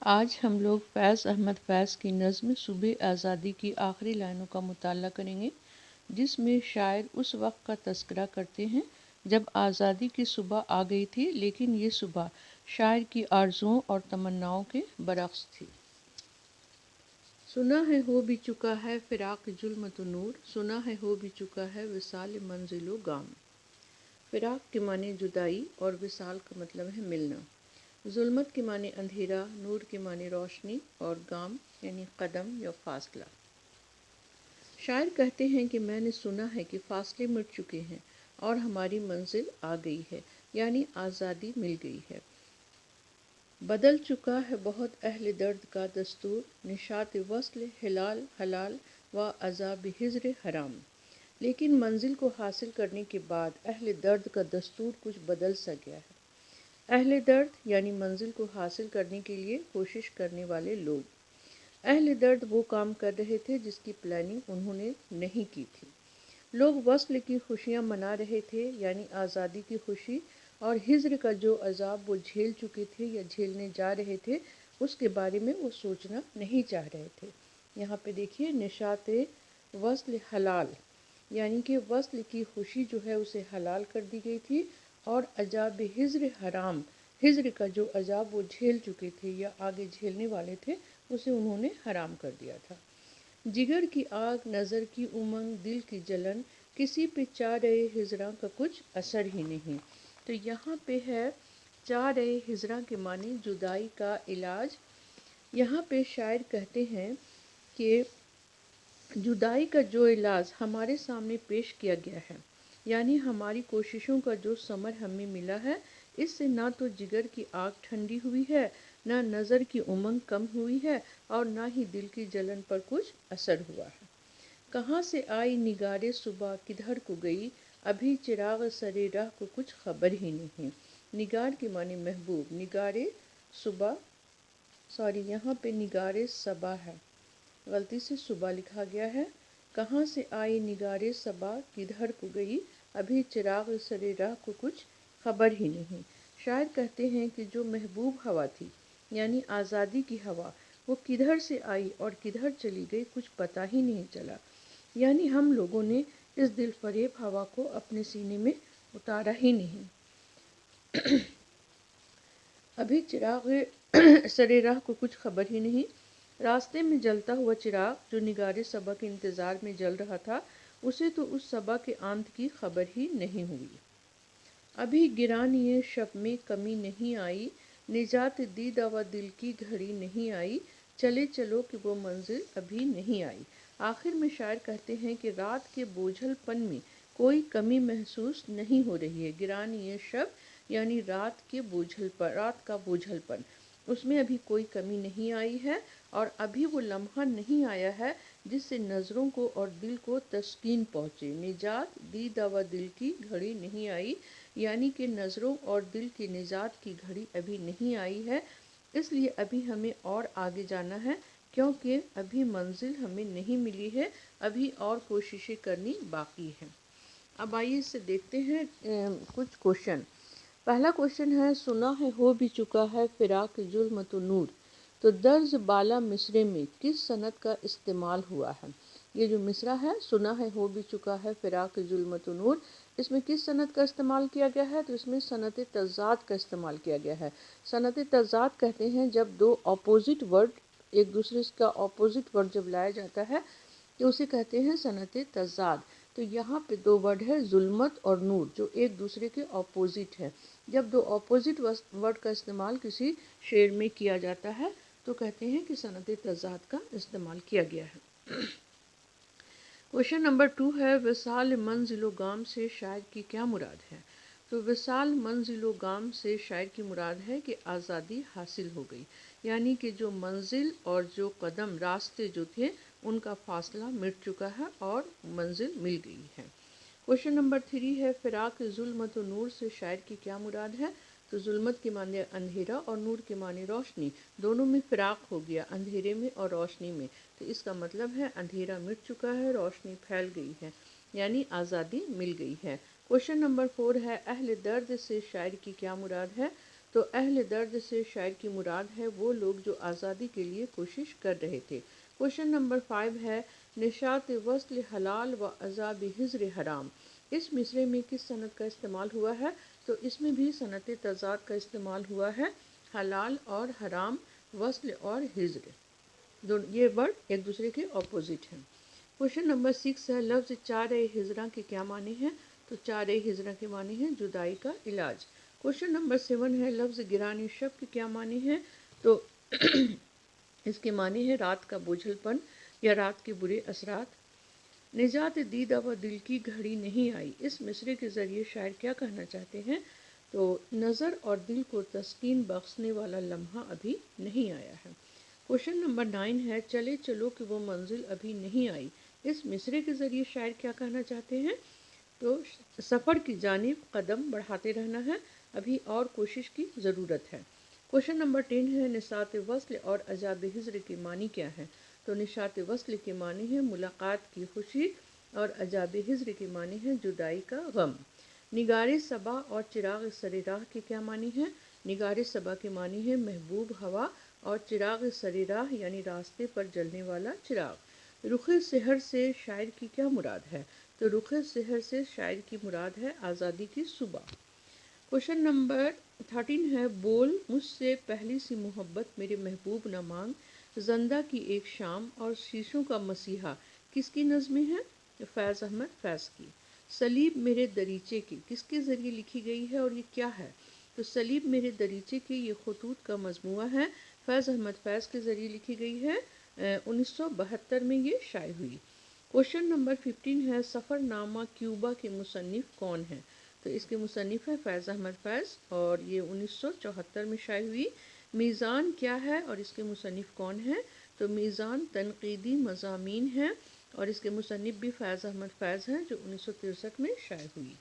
آج ہم لوگ فیض احمد فیض کی نظم صبح آزادی کی آخری لائنوں کا مطالعہ کریں گے، جس میں شاعر اس وقت کا تذکرہ کرتے ہیں جب آزادی کی صبح آ گئی تھی، لیکن یہ صبح شاعر کی آرزوؤں اور تمناؤں کے برعکس تھی۔ سنا ہے ہو بھی چکا ہے فراق ظلمت و نور، سنا ہے ہو بھی چکا ہے وصال منزل و گام۔ فراق کے معنی جدائی اور وصال کا مطلب ہے ملنا۔ ظلمت کے معنی اندھیرا، نور کے معنی روشنی اور گام یعنی قدم یا فاصلہ۔ شاعر کہتے ہیں کہ میں نے سنا ہے کہ فاصلے مٹ چکے ہیں اور ہماری منزل آ گئی ہے، یعنی آزادی مل گئی ہے۔ بدل چکا ہے بہت اہل درد کا دستور، نشاط وصل ہلال حلال و عذاب ہجر حرام۔ لیکن منزل کو حاصل کرنے کے بعد اہل درد کا دستور کچھ بدل سا گیا ہے۔ اہل درد یعنی منزل کو حاصل کرنے کے لیے کوشش کرنے والے لوگ۔ اہل درد وہ کام کر رہے تھے جس کی پلاننگ انہوں نے نہیں کی تھی۔ لوگ وصل کی خوشیاں منا رہے تھے، یعنی آزادی کی خوشی، اور ہجر کا جو عذاب وہ جھیل چکے تھے یا جھیلنے جا رہے تھے اس کے بارے میں وہ سوچنا نہیں چاہ رہے تھے۔ یہاں پہ دیکھیے نشاط وصل حلال، یعنی کہ وصل کی خوشی جو ہے اسے حلال کر دی گئی تھی، اور عذاب ہجر حرام، ہجر کا جو عذاب وہ جھیل چکے تھے یا آگے جھیلنے والے تھے اسے انہوں نے حرام کر دیا تھا۔ جگر کی آگ، نظر کی امنگ، دل کی جلن، کسی پہ چاہ رہے ہجراں کا کچھ اثر ہی نہیں۔ تو یہاں پہ ہے چاہ رہے ہجراں کے معنی جدائی کا علاج۔ یہاں پہ شاعر کہتے ہیں کہ جدائی کا جو علاج ہمارے سامنے پیش کیا گیا ہے، یعنی ہماری کوششوں کا جو ثمر ہمیں ملا ہے، اس سے نہ تو جگر کی آگ ٹھنڈی ہوئی ہے، نہ نظر کی امنگ کم ہوئی ہے، اور نہ ہی دل کی جلن پر کچھ اثر ہوا ہے۔ کہاں سے آئی نگارِ صبح کدھر کو گئی، ابھی چراغ سرے راہ کو کچھ خبر ہی نہیں۔ نگار کے معنی محبوب، نگارِ صبح، یہاں پہ نگارِ صبا ہے، غلطی سے صبح لکھا گیا ہے۔ کہاں سے آئی نگارِ صبا کدھر کو گئی، ابھی چراغ سرے راہ کو کچھ خبر ہی نہیں۔ شاعر کہتے ہیں کہ جو محبوب ہوا تھی، یعنی آزادی کی ہوا، وہ کدھر سے آئی اور کدھر چلی گئی کچھ پتہ ہی نہیں چلا، یعنی ہم لوگوں نے اس دل فریب ہوا کو اپنے سینے میں اتارا ہی نہیں۔ ابھی چراغ سرے راہ کو کچھ خبر ہی نہیں۔ راستے میں جلتا ہوا چراغ جو نگارِ صبا کے انتظار میں جل رہا تھا، اسے تو اس صبا کے آمد کی خبر ہی نہیں ہوئی۔ ابھی گرانیِ شب میں کمی نہیں آئی، نجات دیدہ و دل کی گھڑی نہیں آئی، چلے چلو کہ وہ منزل ابھی نہیں آئی۔ آخر میں شاعر کہتے ہیں کہ رات کے بوجھل پن میں کوئی کمی محسوس نہیں ہو رہی ہے۔ گرانیِ شب یعنی رات کے بوجھل پر، رات کا بوجھل پن، اس میں ابھی کوئی کمی نہیں آئی ہے، اور ابھی وہ لمحہ نہیں آیا ہے جس سے نظروں کو اور دل کو تسکین پہنچے۔ نجات دیدہ و دل کی گھڑی نہیں آئی، یعنی کہ نظروں اور دل کی نجات کی گھڑی ابھی نہیں آئی ہے، اس لیے ابھی ہمیں اور آگے جانا ہے، کیونکہ ابھی منزل ہمیں نہیں ملی ہے، ابھی اور کوششیں کرنی باقی ہیں۔ اب آئیے اس سے دیکھتے ہیں کچھ کوشچن۔ پہلا کوشچن ہے سنا ہے ہو بھی چکا ہے فراق ظلمت و نور، تو درج بالا مصرے میں کس صنعت کا استعمال ہوا ہے؟ یہ جو مصرع ہے سنا ہے ہو بھی چکا ہے فراق ظلمت و نور، اس میں کس صنعت کا استعمال کیا گیا ہے؟ تو اس میں صنعت تضاد کا استعمال کیا گیا ہے۔ صنعت تضاد کہتے ہیں جب دو اپوزٹ ورڈ، ایک دوسرے کا اپوزٹ ورڈ جب لایا جاتا ہے تو اسے کہتے ہیں صنعت تضاد۔ تو یہاں پہ دو ورڈ ہے ظلمت اور نور، جو ایک دوسرے کے اپوزٹ ہے۔ جب دو اپوزٹ ورڈ کا استعمال کسی شعر میں کیا جاتا ہے تو کہتے ہیں کہ صنعت تضاد کا استعمال کیا گیا ہے۔ کوشچن نمبر 2 ہے وصال منزل و گام سے شاعر کی کیا مراد ہے؟ تو وصال منزل و گام سے شاعر کی مراد ہے کہ آزادی حاصل ہو گئی، یعنی کہ جو منزل اور جو قدم، راستے جو تھے ان کا فاصلہ مٹ چکا ہے اور منزل مل گئی ہے۔ کوشچن نمبر 3 ہے فراق ظلمت و نور سے شاعر کی کیا مراد ہے؟ تو ظلمت کے معنی اندھیرا اور نور کے معنی روشنی، دونوں میں فراق ہو گیا، اندھیرے میں اور روشنی میں، تو اس کا مطلب ہے اندھیرا مٹ چکا ہے، روشنی پھیل گئی ہے، یعنی آزادی مل گئی ہے۔ کوشچن نمبر 4 ہے اہل درد سے شاعر کی کیا مراد ہے؟ تو اہل درد سے شاعر کی مراد ہے وہ لوگ جو آزادی کے لیے کوشش کر رہے تھے۔ کوشچن نمبر 5 ہے نشاط وصل حلال و عذاب ہجر حرام۔ اس مصرعے میں کس صنعت کا استعمال ہوا ہے؟ تو اس میں بھی صنعت تضاد کا استعمال ہوا ہے۔ حلال اور حرام، وصل اور ہجر، یہ ورڈ ایک دوسرے کے اپوزٹ ہیں۔ کوشچن نمبر 6 ہے لفظ چارہ ہجراں کے کیا معنی ہیں؟ تو چارہ ہجراں کے معنی ہیں جدائی کا علاج۔ کوشچن نمبر 7 ہے لفظ گرانی شب کے کیا معنی ہیں؟ تو اس کے معنی ہے رات کا بوجھل پن یا رات کے برے اثرات۔ نجات دیدہ و دل کی گھڑی نہیں آئی، اس مصرعے کے ذریعے شاعر کیا کہنا چاہتے ہیں؟ تو نظر اور دل کو تسکین بخشنے والا لمحہ ابھی نہیں آیا ہے۔ کوشچن نمبر 9 ہے چلے چلو کہ وہ منزل ابھی نہیں آئی، اس مصرعے کے ذریعے شاعر کیا کہنا چاہتے ہیں؟ تو سفر کی جانب قدم بڑھاتے رہنا ہے، ابھی اور کوشش کی ضرورت ہے۔ کوشچن نمبر 10 ہے نشاط وصل اور عذاب ہجر کے معنی کیا ہے؟ تو نشاط وصل کے معنی ہے ملاقات کی خوشی اور عذاب ہجر کے معنی ہے جدائی کا غم۔ نگار صبا اور چراغ سر راہ کے کیا معنی ہے؟ نگار صبا کے معنی ہے محبوب ہوا اور چراغ سر راہ یعنی راستے پر جلنے والا چراغ۔ رخ سحر سے شاعر کی کیا مراد ہے؟ تو رخ سحر سے شاعر کی مراد ہے آزادی کی صبح۔ کوشچن نمبر 13 ہے بول مجھ سے پہلی سی محبت میرے محبوب نہ مانگ، زندہ کی ایک شام اور شیشوں کا مسیحا کس کی نظمیں ہیں؟ فیض احمد فیض کی۔ سلیب میرے دریچے کی کس کے ذریعے لکھی گئی ہے اور یہ کیا ہے؟ تو سلیب میرے دریچے کی یہ خطوط کا مجموعہ ہے، فیض احمد فیض کے ذریعے لکھی گئی ہے، 1972 میں یہ شائع ہوئی۔ کوشچن نمبر 15 ہے سفر نامہ کیوبا کے مصنف کون ہیں؟ تو اس کے مصنف ہے فیض احمد فیض اور یہ 1974 میں شائع ہوئی۔ میزان کیا ہے اور اس کے مصنف کون ہیں؟ تو میزان تنقیدی مضامین ہیں اور اس کے مصنف بھی فیض احمد فیض ہیں جو 1963 میں شائع ہوئی۔